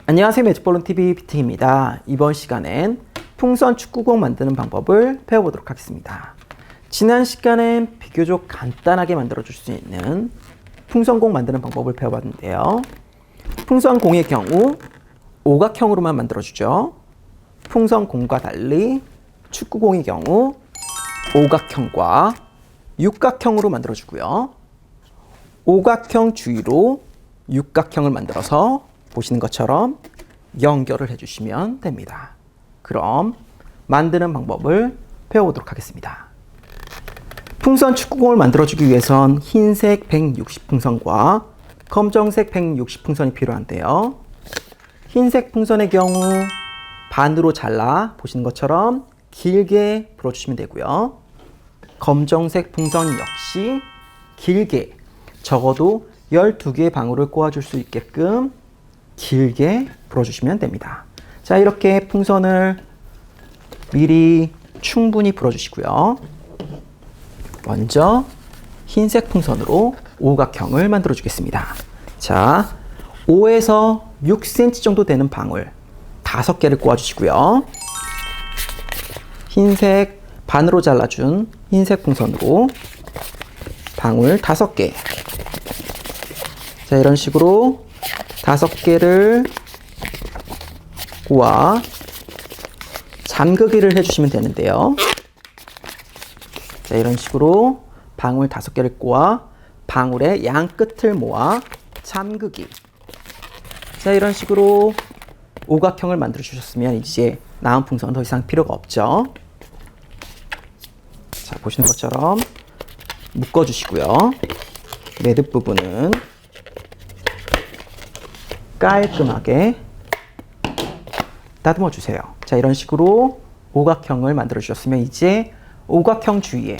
안녕하세요. 매직볼론TV 피팅입니다. 이번 시간엔 풍선 축구공 만드는 방법을 배워보도록 하겠습니다. 지난 시간엔 비교적 간단하게 만들어줄 수 있는 풍선공 만드는 방법을 배워봤는데요. 풍선공의 경우 오각형으로만 만들어주죠. 풍선공과 달리 축구공의 경우 오각형과 육각형으로 만들어주고요. 오각형 주위로 육각형을 만들어서 보시는 것처럼 연결을 해주시면 됩니다. 그럼 만드는 방법을 배워보도록 하겠습니다. 풍선 축구공을 만들어주기 위해선 흰색 160 풍선과 검정색 160 풍선이 필요한데요. 흰색 풍선의 경우 반으로 잘라 보시는 것처럼 길게 불어주시면 되고요. 검정색 풍선 역시 길게 적어도 12개의 방울을 꼬아줄 수 있게끔 길게 불어주시면 됩니다. 자, 이렇게 풍선을 미리 충분히 불어주시고요. 먼저 흰색 풍선으로 오각형을 만들어 주겠습니다. 자, 5에서 6cm 정도 되는 방울 5개를 꼬아주시고요. 흰색 반으로 잘라준 흰색 풍선으로 방울 5개. 자, 이런 식으로 5개를 꼬아 잠그기를 해주시면 되는데요. 자, 이런 식으로 방울 5개를 꼬아 방울의 양 끝을 모아 잠그기. 자, 이런 식으로 오각형을 만들어 주셨으면 이제 나온 풍선은 더 이상 필요가 없죠. 자, 보시는 것처럼 묶어 주시고요. 매듭 부분은 깔끔하게 다듬어 주세요. 자, 이런 식으로 오각형을 만들어 주셨으면 이제 오각형 주위에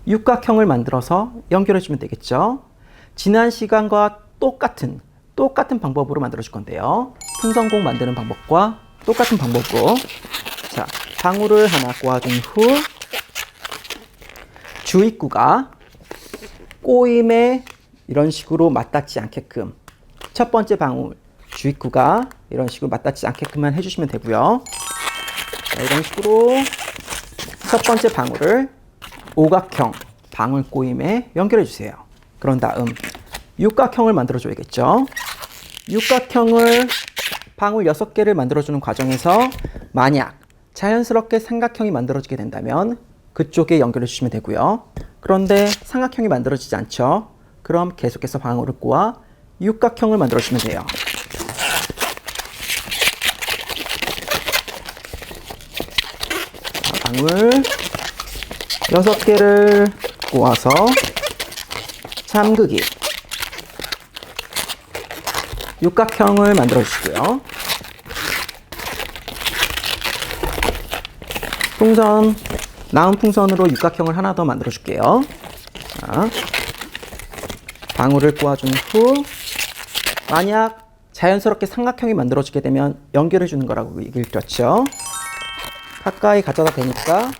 육각형을 만들어서 연결해 주면 되겠죠. 지난 시간과 똑같은 방법으로 만들어 줄 건데요. 풍선공 만드는 방법과 똑같은 방법으로, 자, 방울을 하나 꼬아준 후 주입구가 꼬임에 이런 식으로 맞닿지 않게끔, 첫 번째 방울 주입구가 이런 식으로 맞닿지 않게끔만 해주시면 되고요. 자, 이런 식으로 첫 번째 방울을 오각형 방울 꼬임에 연결해 주세요. 그런 다음 육각형을 만들어 줘야겠죠. 육각형을 방울 6개를 만들어주는 과정에서 만약 자연스럽게 삼각형이 만들어지게 된다면 그쪽에 연결해 주시면 되고요. 그런데 삼각형이 만들어지지 않죠. 그럼 계속해서 방울을 꼬아 육각형을 만들어 주시면 돼요. 자, 방울 6개를 꼬아서 잠그기. 육각형을 만들어 주시고요. 풍선, 나온 풍선으로 육각형을 하나 더 만들어 줄게요. 자, 방울을 꼬아준 후 만약 자연스럽게 삼각형이 만들어지게 되면 연결해 주는 거라고 얘기를 드렸죠. 가까이 가져다 대니까,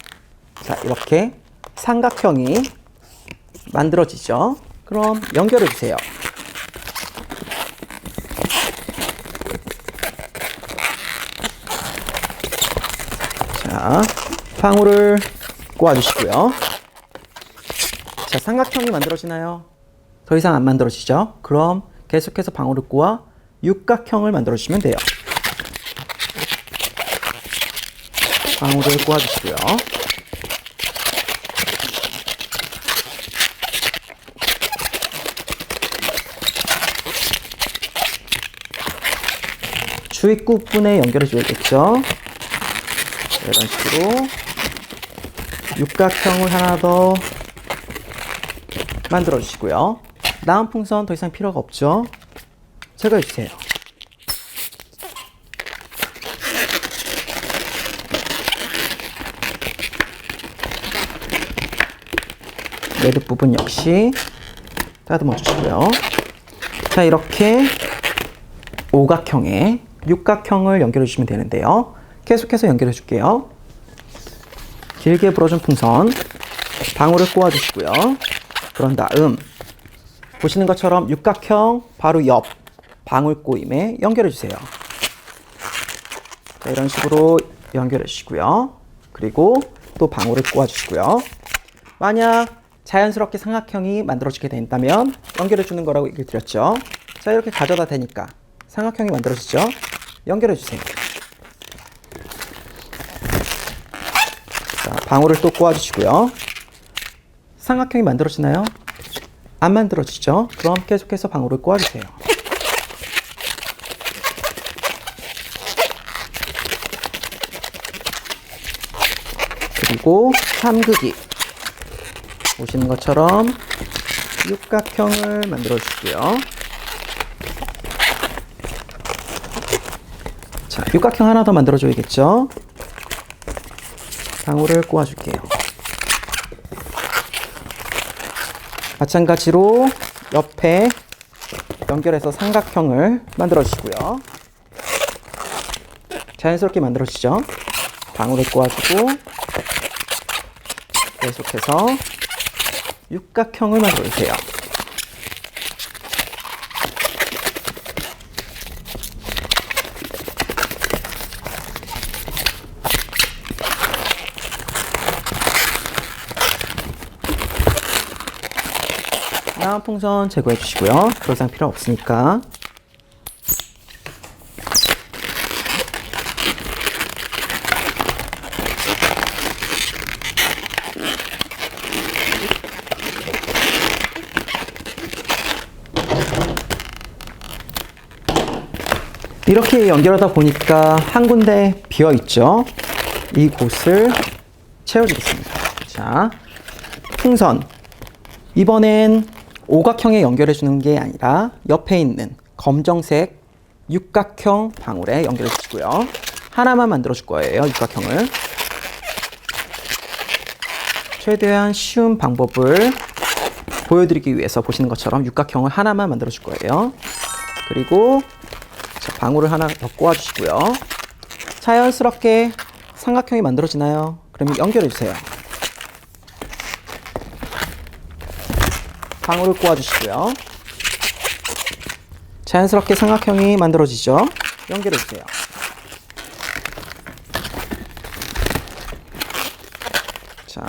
자, 이렇게 삼각형이 만들어지죠. 그럼 연결해 주세요. 자, 방울을 꼬아주시고요. 자, 삼각형이 만들어지나요? 더 이상 안 만들어지죠? 그럼 계속해서 방울을 꼬아 육각형을 만들어주시면 돼요. 방울을 꼬아주시고요. 주입구분에 연결해 줘야겠죠? 이런 식으로 육각형을 하나 더 만들어 주시고요. 나온 풍선 더 이상 필요가 없죠? 제거해 주세요. 매듭 부분 역시 다듬어 주시고요. 자, 이렇게 오각형에 육각형을 연결해 주시면 되는데요. 계속해서 연결해 줄게요. 길게 불어준 풍선 방울을 꼬아 주시고요. 그런 다음 보시는 것처럼 육각형 바로 옆 방울 꼬임에 연결해 주세요. 자, 이런 식으로 연결해 주시고요. 그리고 또 방울을 꼬아 주시고요. 만약 자연스럽게 삼각형이 만들어지게 된다면 연결해 주는 거라고 얘기를 드렸죠. 자, 이렇게 가져다 대니까 삼각형이 만들어지죠. 연결해 주세요. 자, 방울을 또 꼬아 주시고요. 삼각형이 만들어지나요? 안 만들어지죠? 그럼 계속해서 방울을 꼬아 주세요. 그리고 삼극이 보시는 것처럼 육각형을 만들어 주시고요. 자, 육각형 하나 더 만들어 줘야겠죠? 방울을 꼬아 줄게요. 마찬가지로 옆에 연결해서 삼각형을 만들어 주시고요. 자연스럽게 만들어지죠? 방울을 꼬아주고 계속해서 육각형을 만들어 주세요. 다음 풍선 제거해 주시고요. 더 이상 필요 없으니까. 이렇게 연결하다 보니까 한 군데 비어 있죠. 이 곳을 채워주겠습니다. 자, 풍선. 이번엔 오각형에 연결해 주는 게 아니라 옆에 있는 검정색 육각형 방울에 연결해 주시고요. 하나만 만들어 줄 거예요, 육각형을. 최대한 쉬운 방법을 보여드리기 위해서 보시는 것처럼 육각형을 하나만 만들어 줄 거예요. 그리고 자, 방울을 하나 더 꼬아 주시고요. 자연스럽게 삼각형이 만들어지나요? 그러면 연결해 주세요. 방울을 꼬아 주시고요. 자연스럽게 삼각형이 만들어지죠? 연결해 주세요. 자,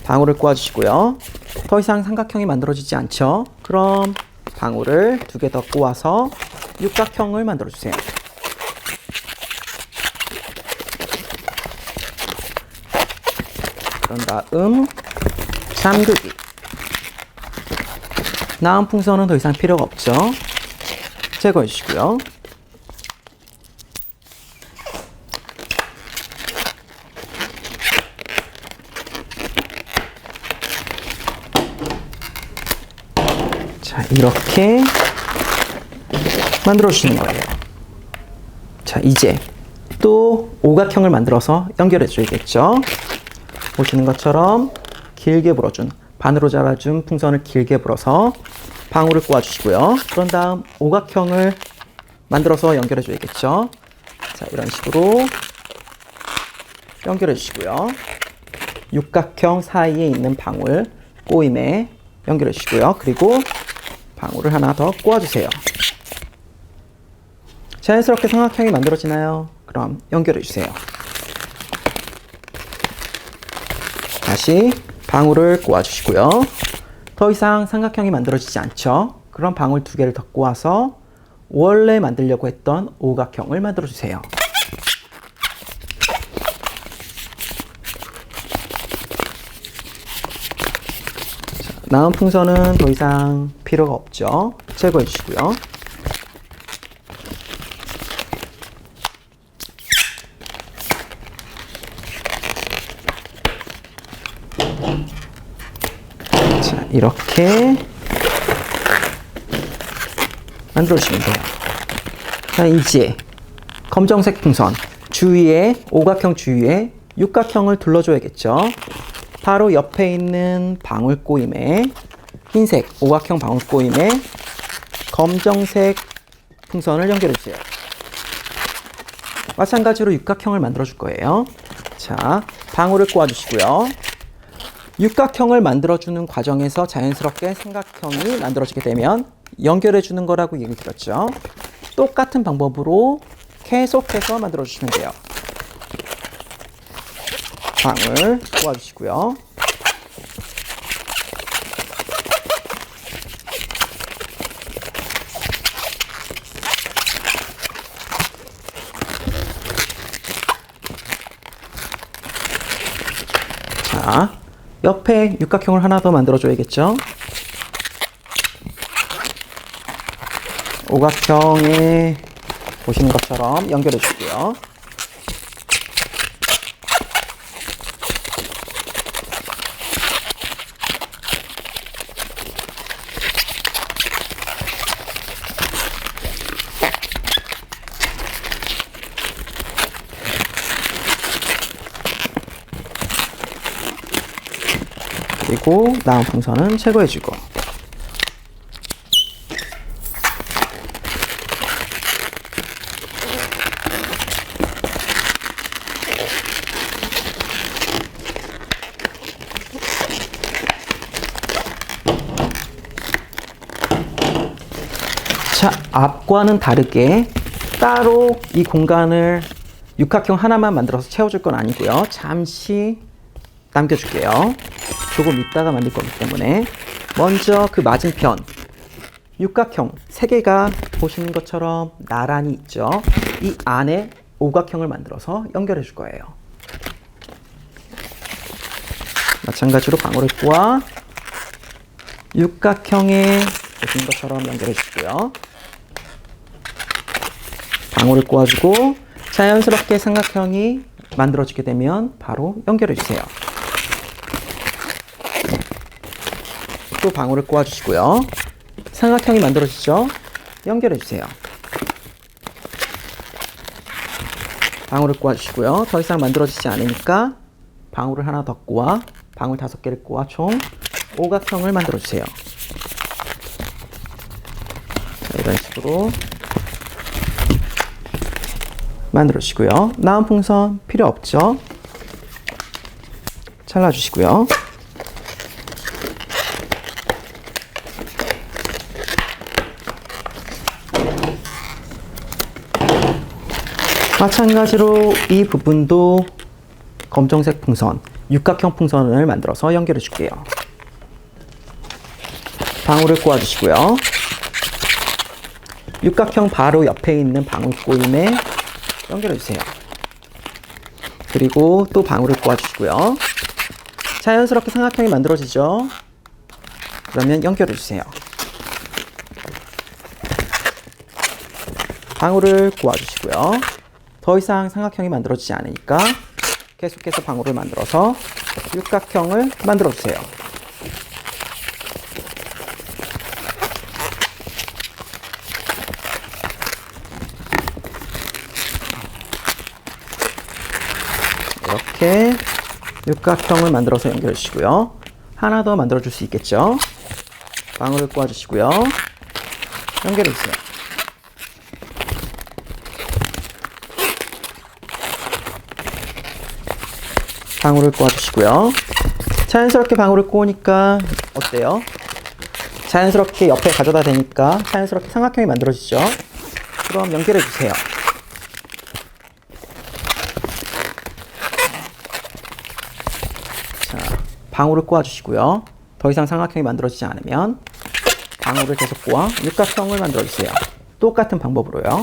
방울을 꼬아 주시고요. 더 이상 삼각형이 만들어지지 않죠? 그럼 방울을 2개 더 꼬아서 육각형을 만들어 주세요. 그런 다음 잠그기. 나온 풍선은 더 이상 필요가 없죠. 제거해 주시고요. 자, 이렇게 만들어 주시는 거예요. 자, 이제 또 오각형을 만들어서 연결해 줘야겠죠. 보시는 것처럼 길게 불어준, 반으로 잘라준 풍선을 길게 불어서 방울을 꼬아 주시고요. 그런 다음 오각형을 만들어서 연결해 줘야겠죠. 자, 이런 식으로 연결해 주시고요. 육각형 사이에 있는 방울 꼬임에 연결해 주시고요. 그리고 방울을 하나 더 꼬아 주세요. 자연스럽게 삼각형이 만들어지나요? 그럼 연결해 주세요. 다시 방울을 꼬아 주시고요. 더 이상 삼각형이 만들어지지 않죠? 그럼 방울 2개를 더 꼬아서 원래 만들려고 했던 오각형을 만들어 주세요. 자, 나온 풍선은 더 이상 필요가 없죠? 제거해 주시고요. 자, 이렇게 만들어주시면 돼요. 자, 이제 검정색 풍선 주위에, 오각형 주위에 육각형을 둘러줘야겠죠. 바로 옆에 있는 방울 꼬임에, 흰색 오각형 방울 꼬임에 검정색 풍선을 연결해 주세요. 마찬가지로 육각형을 만들어 줄 거예요. 자, 방울을 꼬아 주시고요. 육각형을 만들어주는 과정에서 자연스럽게 삼각형이 만들어지게 되면 연결해 주는 거라고 얘기 드렸죠. 똑같은 방법으로 계속해서 만들어 주시면 돼요. 방울 꼬아주시고요. 자, 옆에 육각형을 하나 더 만들어 줘야겠죠? 오각형에 보시는 것처럼 연결해 줄게요. 그리고 나온 풍선은 제거해주고, 자, 앞과는 다르게 따로 이 공간을 육각형 하나만 만들어서 채워줄 건 아니고요. 잠시 남겨줄게요. 조금 있다가 만들 거기 때문에 먼저 그 맞은편 육각형 3개가 보시는 것처럼 나란히 있죠. 이 안에 오각형을 만들어서 연결해 줄 거예요. 마찬가지로 방울을 꼬아 육각형에 보시는 것처럼 연결해 주고요. 방울을 꼬아주고 자연스럽게 삼각형이 만들어지게 되면 바로 연결해 주세요. 또 방울을 꼬아주시고요. 삼각형이 만들어지죠? 연결해 주세요. 방울을 꼬아주시고요. 더 이상 만들어지지 않으니까 방울을 하나 더 꼬아 방울 5개를 꼬아 총 오각형을 만들어 주세요. 자, 이런 식으로 만들어 주시고요. 나온 풍선 필요 없죠? 잘라 주시고요. 마찬가지로 이 부분도 검정색 풍선, 육각형 풍선을 만들어서 연결해 줄게요. 방울을 꼬아 주시고요. 육각형 바로 옆에 있는 방울 꼬임에 연결해 주세요. 그리고 또 방울을 꼬아 주시고요. 자연스럽게 삼각형이 만들어지죠? 그러면 연결해 주세요. 방울을 꼬아 주시고요. 더 이상 삼각형이 만들어지지 않으니까 계속해서 방울을 만들어서 육각형을 만들어 주세요. 이렇게 육각형을 만들어서 연결해 주시고요. 하나 더 만들어 줄 수 있겠죠? 방울을 꼬아 주시고요. 연결해 주세요. 방울을 꼬아 주시고요. 자연스럽게 방울을 꼬으니까 어때요? 자연스럽게 옆에 가져다 대니까 자연스럽게 삼각형이 만들어지죠? 그럼 연결해 주세요. 자, 방울을 꼬아 주시고요. 더 이상 삼각형이 만들어지지 않으면 방울을 계속 꼬아 육각형을 만들어 주세요. 똑같은 방법으로요.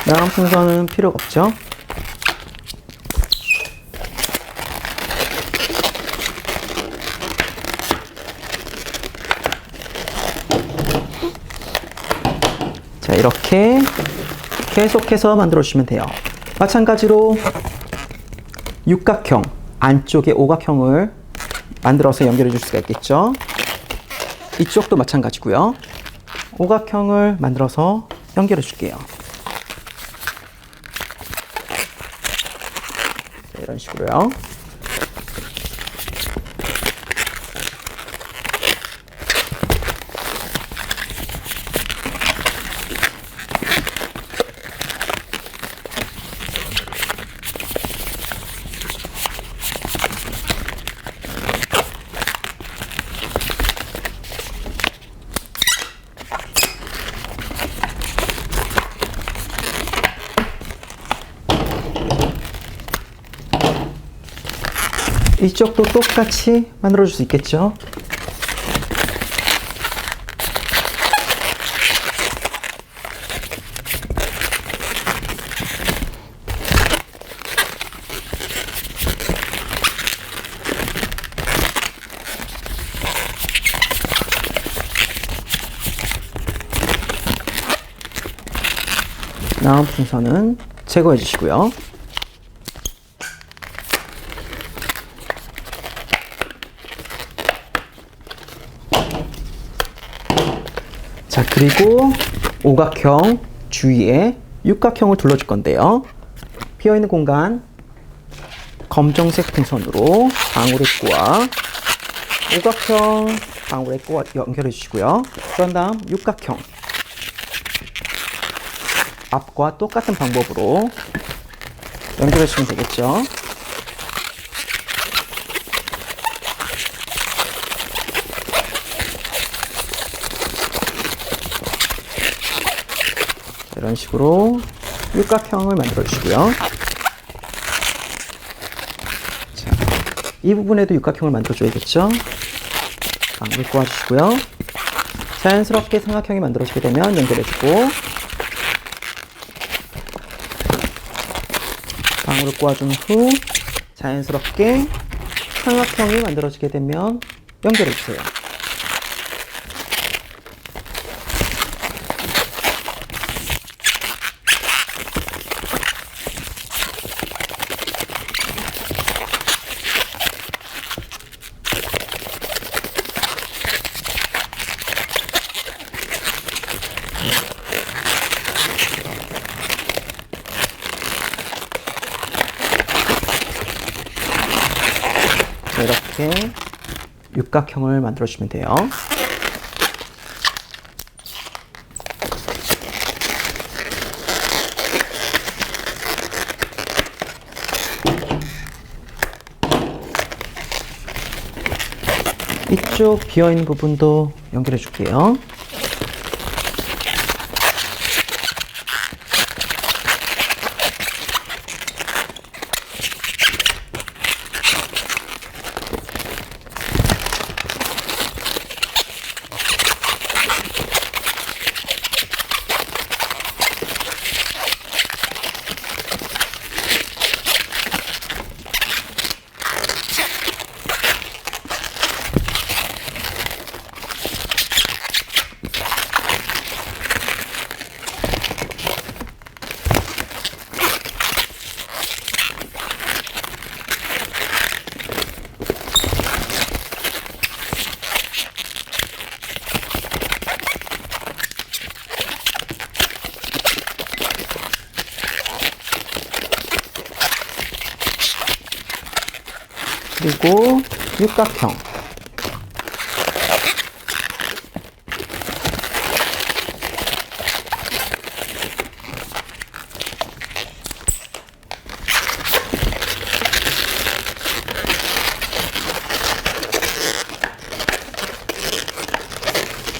나온 풍선은 필요가 없죠? 자, 이렇게 계속해서 만들어 주시면 돼요. 마찬가지로 육각형 안쪽에 오각형을 만들어서 연결해 줄 수가 있겠죠? 이쪽도 마찬가지고요. 오각형을 만들어서 연결해 줄게요. 이런 식으로요. 이쪽도 똑같이 만들어줄 수 있겠죠? 다음 풍선은 제거해 주시고요. 자, 그리고 오각형 주위에 육각형을 둘러줄 건데요. 비어있는 공간 검정색 풍선으로 방울에 꼬아 오각형 방울에 꼬아 연결해 주시고요. 그런 다음 육각형 앞과 똑같은 방법으로 연결해 주시면 되겠죠. 이런 식으로 육각형을 만들어 주시고요. 자, 이 부분에도 육각형을 만들어 줘야겠죠. 방울을 꼬아 주시고요. 자연스럽게 삼각형이 만들어지게 되면 연결해 주고 방울을 꼬아준 후 자연스럽게 삼각형이 만들어지게 되면 연결해 주세요. 이렇게 육각형을 만들어 주시면 돼요. 이쪽 비어있는 부분도 연결해 줄게요. 그리고 육각형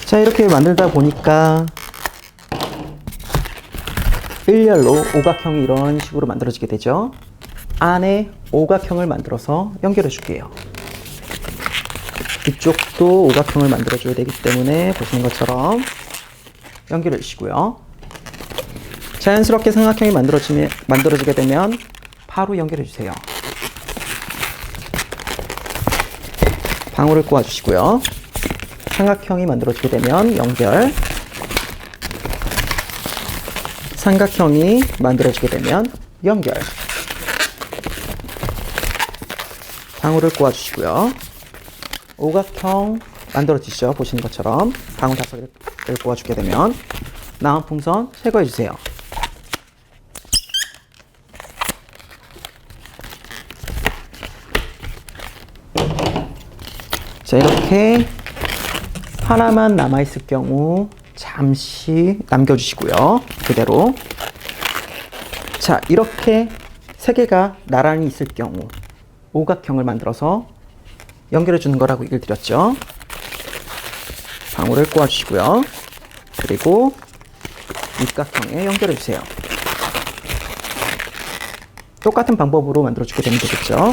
자, 이렇게 만들다 보니까 일렬로 오각형이 이런 식으로 만들어지게 되죠. 안에 오각형을 만들어서 연결해 줄게요. 이쪽도 오각형을 만들어 줘야 되기 때문에 보시는 것처럼 연결해 주시고요. 자연스럽게 삼각형이 만들어지게 되면 바로 연결해 주세요. 방울을 꼬아 주시고요. 삼각형이 만들어지게 되면 연결, 삼각형이 만들어지게 되면 연결. 방울을 꼬아 주시고요. 오각형 만들어지죠. 보시는 것처럼 방울 5개를 꼬아 주게 되면 나온 풍선 제거해 주세요. 자, 이렇게 하나만 남아있을 경우 잠시 남겨주시고요. 그대로. 자, 이렇게 3개가 나란히 있을 경우 오각형을 만들어서 연결해 주는 거라고 얘기를 드렸죠. 방울을 꼬아 주시고요. 그리고 육각형에 연결해 주세요. 똑같은 방법으로 만들어 주게 되면 되겠죠.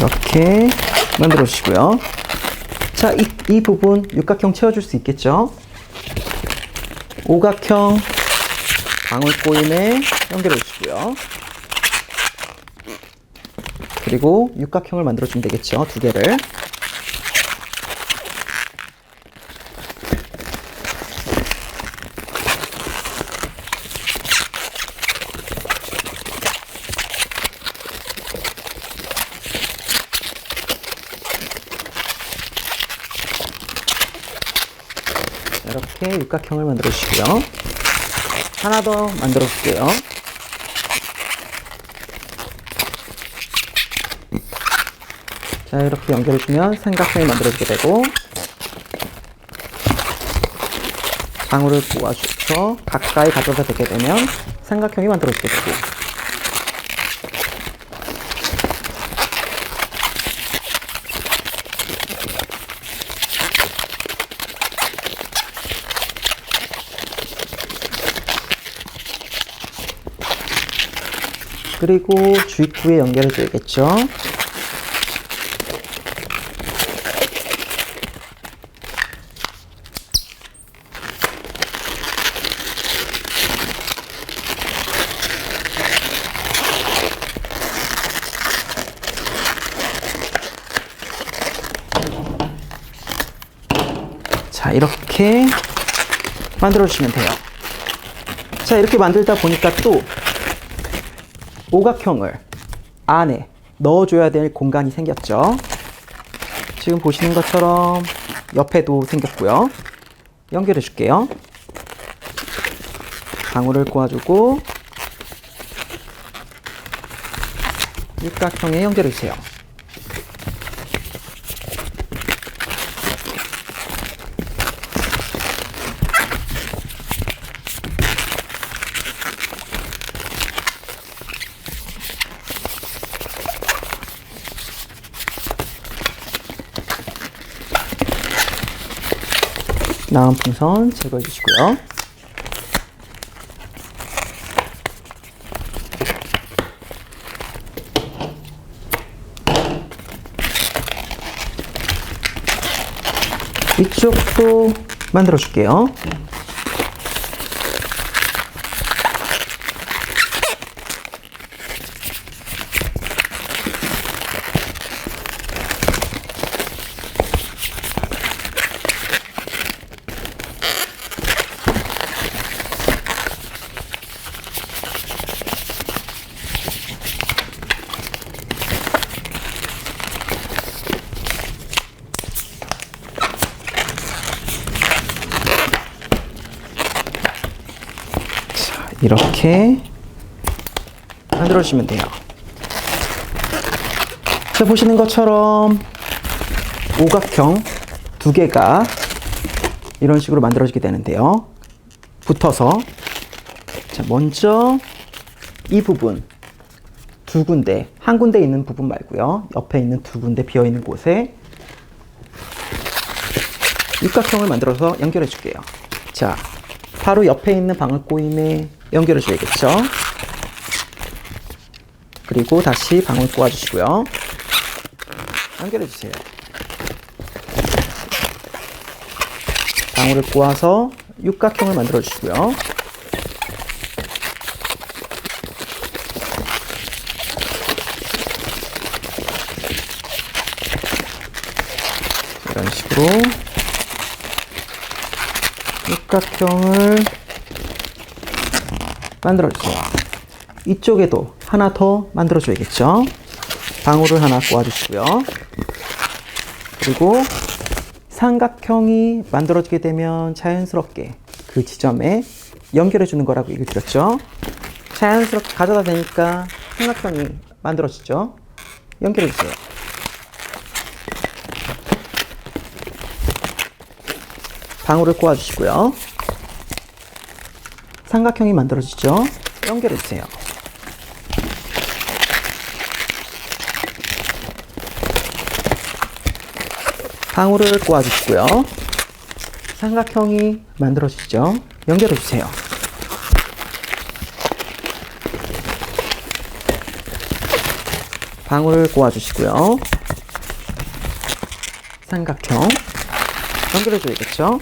이렇게 만들어 주시고요. 자, 이 부분 육각형 채워줄 수 있겠죠? 오각형 방울 꼬임에 연결해 주시고요. 그리고 육각형을 만들어 주면 되겠죠? 두 개를. 이렇게 육각형을 만들어 주시고요. 하나 더 만들어 줄게요. 자, 이렇게 연결해 주면 삼각형이 만들어지게 되고, 방울을 모아줘서 가까이 가져다 대게 되면 삼각형이 만들어지게 되고, 그리고 주입구에 연결해 줘야겠죠. 자, 이렇게 만들어 주시면 돼요. 자, 이렇게 만들다 보니까 또 오각형을 안에 넣어줘야 될 공간이 생겼죠. 지금 보시는 것처럼 옆에도 생겼고요. 연결해 줄게요. 방울을 꼬아주고 육각형에 연결해 주세요. 나온 풍선 제거해 주시고요. 이쪽도 만들어 줄게요. 이렇게 만들어 주시면 돼요. 자, 보시는 것처럼 오각형 두 개가 이런 식으로 만들어지게 되는데요. 붙어서, 자, 먼저 이 부분 두 군데, 한 군데 있는 부분 말고요, 옆에 있는 두 군데 비어 있는 곳에 육각형을 만들어서 연결해 줄게요. 자, 바로 옆에 있는 방울 꼬임에 연결해 줘야겠죠. 그리고 다시 방울 꼬아 주시고요. 연결해 주세요. 방울을 꼬아서 육각형을 만들어 주시고요. 이런 식으로 육각형을 만들어주세요. 이쪽에도 하나 더 만들어줘야겠죠. 방울을 하나 꼬아주시고요. 그리고 삼각형이 만들어지게 되면 자연스럽게 그 지점에 연결해주는 거라고 얘기 드렸죠. 자연스럽게 가져다 대니까 삼각형이 만들어지죠. 연결해주세요. 방울을 꼬아주시고요. 삼각형이 만들어지죠. 연결해주세요. 방울을 꼬아주시고요. 삼각형이 만들어지죠. 연결해주세요. 방울을 꼬아주시고요. 삼각형 연결해줘야겠죠.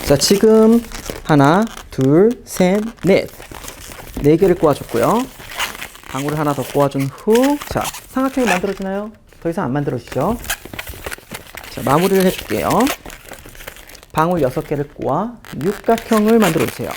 자, 지금 하나, 둘, 셋, 넷. 4개를 꼬아줬고요. 방울을 하나 더 꼬아준 후, 자, 삼각형이 만들어지나요? 더 이상 안 만들어지죠? 자, 마무리를 해줄게요. 방울 6개를 꼬아 육각형을 만들어주세요.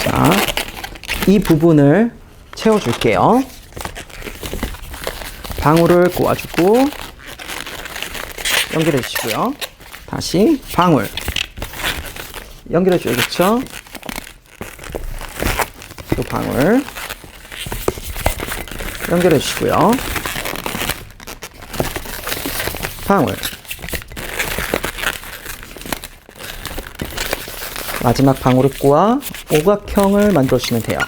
자, 이 부분을 채워줄게요. 방울을 꼬아주고 연결해 주시고요. 다시 방울 연결해 줘야겠죠? 또 방울 연결해 주시고요. 방울 마지막 방울을 꼬아 오각형을 만들어 주시면 돼요.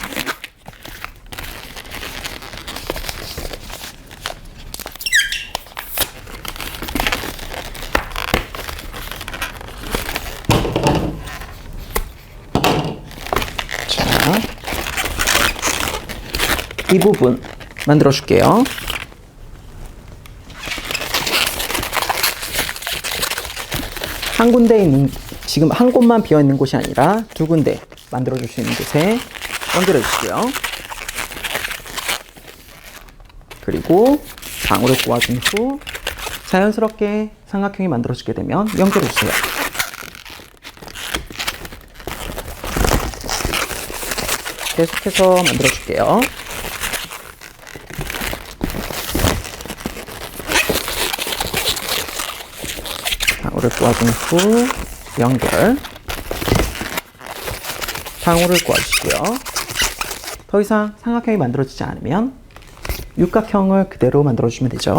자, 이 부분 만들어 줄게요. 한 군데 있는, 지금 한 곳만 비어 있는 곳이 아니라 2군데 만들어 줄 수 있는 곳에 연결해 주시고요. 그리고 방울을 꼬아준 후 자연스럽게 삼각형이 만들어지게 되면 연결해 주세요. 계속해서 만들어 줄게요. 방울을 꼬아준 후 연결. 방울을 꼬아주시고요. 더 이상 삼각형이 만들어지지 않으면 육각형을 그대로 만들어주면 되죠.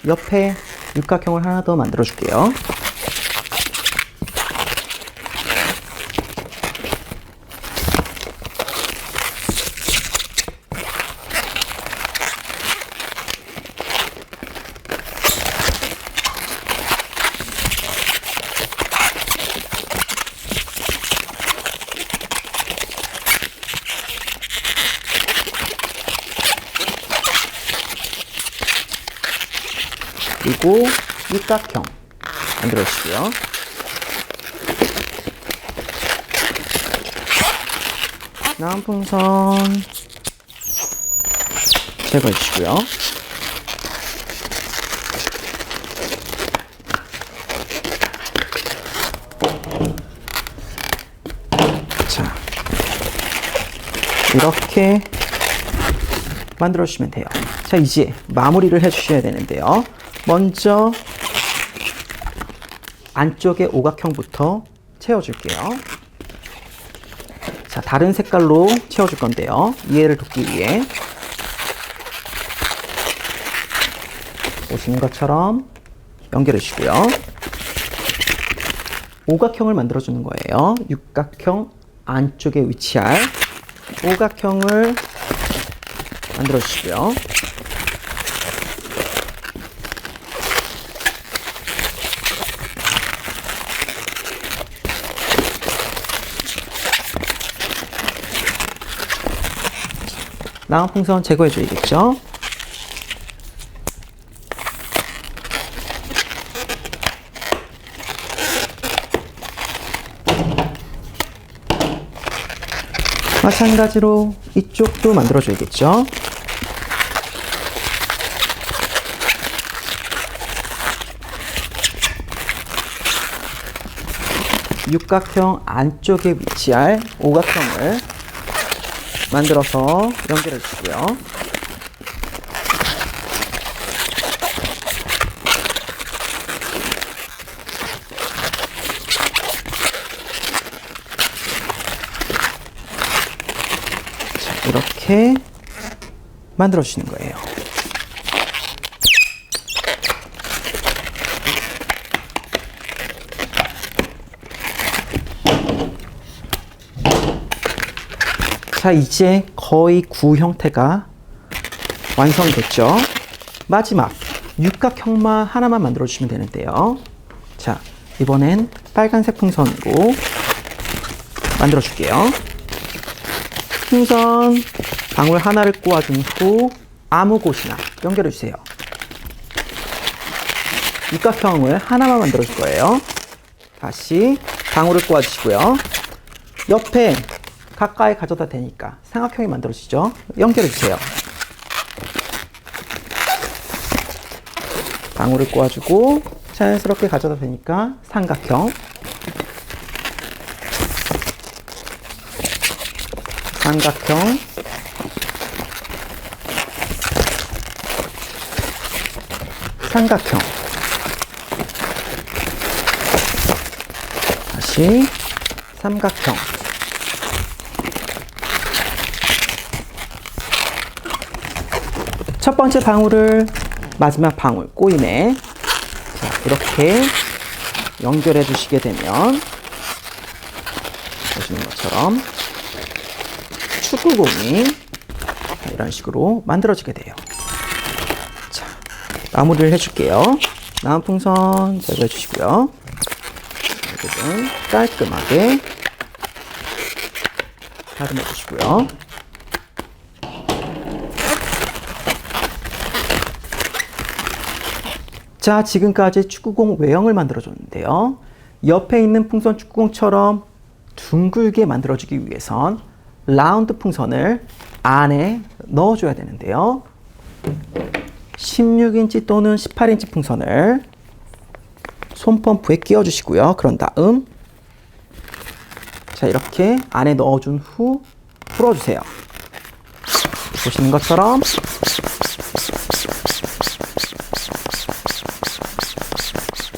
옆에 육각형을 하나 더 만들어 줄게요. 그리고 육각형 만들어 주시고요. 나온 풍선 제거해 주시고요. 자, 이렇게 만들어 주시면 돼요. 자, 이제 마무리를 해 주셔야 되는데요. 먼저 안쪽에 오각형부터 채워줄게요. 자, 다른 색깔로 채워줄 건데요. 이해를 돕기 위해 보시는 것처럼 연결해 주시고요. 오각형을 만들어주는 거예요. 육각형 안쪽에 위치할 오각형을 만들어 주시고요. 나온 풍선 제거해 줘야겠죠? 마찬가지로 이쪽도 만들어 줘야겠죠? 육각형 안쪽에 위치할 오각형을 만들어서 연결해 주시고요. 이렇게 만들어 주시는 거예요. 자, 이제 거의 구 형태가 완성이 됐죠. 마지막 육각형만 하나만 만들어 주시면 되는데요. 자, 이번엔 빨간색 풍선으로 만들어 줄게요. 풍선 방울 하나를 꼬아준 후 아무 곳이나 연결해 주세요. 육각형을 하나만 만들어 줄 거예요. 다시 방울을 꼬아 주시고요. 옆에 가까이 가져다 대니까 삼각형이 만들어지죠. 연결해 주세요. 방울을 꼬아주고 자연스럽게 가져다 대니까 삼각형, 삼각형, 삼각형, 다시 삼각형, 첫 번째 방울을 마지막 방울 꼬임에 자, 이렇게 연결해 주시게 되면 보시는 것처럼 축구공이 이런 식으로 만들어지게 돼요. 자, 마무리를 해줄게요. 남은 풍선 제거해 주시고요. 여기는 깔끔하게 다듬어 주시고요. 자, 지금까지 축구공 외형을 만들어 줬는데요. 옆에 있는 풍선 축구공처럼 둥글게 만들어주기 위해선 라운드 풍선을 안에 넣어줘야 되는데요. 16인치 또는 18인치 풍선을 손펌프에 끼워주시고요. 그런 다음 자, 이렇게 안에 넣어준 후 풀어주세요. 보시는 것처럼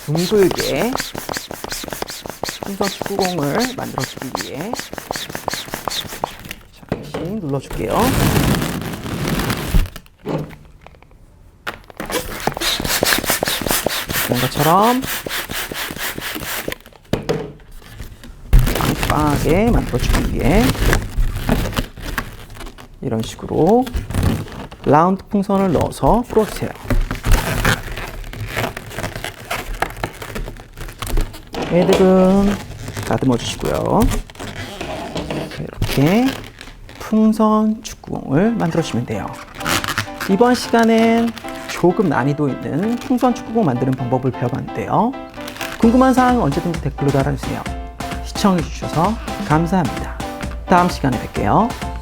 둥글게 풍선 축구공을 만들어주기 위해 잠시 눌러줄게요. 이런 것처럼 빵빵하게 만들어주기 위해 이런 식으로 라운드 풍선을 넣어서 풀어주세요. 얘들은 다듬어 주시고요. 이렇게 풍선 축구공을 만들어 주시면 돼요. 이번 시간엔 조금 난이도 있는 풍선 축구공 만드는 방법을 배워봤는데요. 궁금한 사항은 언제든지 댓글로 달아주세요. 시청해 주셔서 감사합니다. 다음 시간에 뵐게요.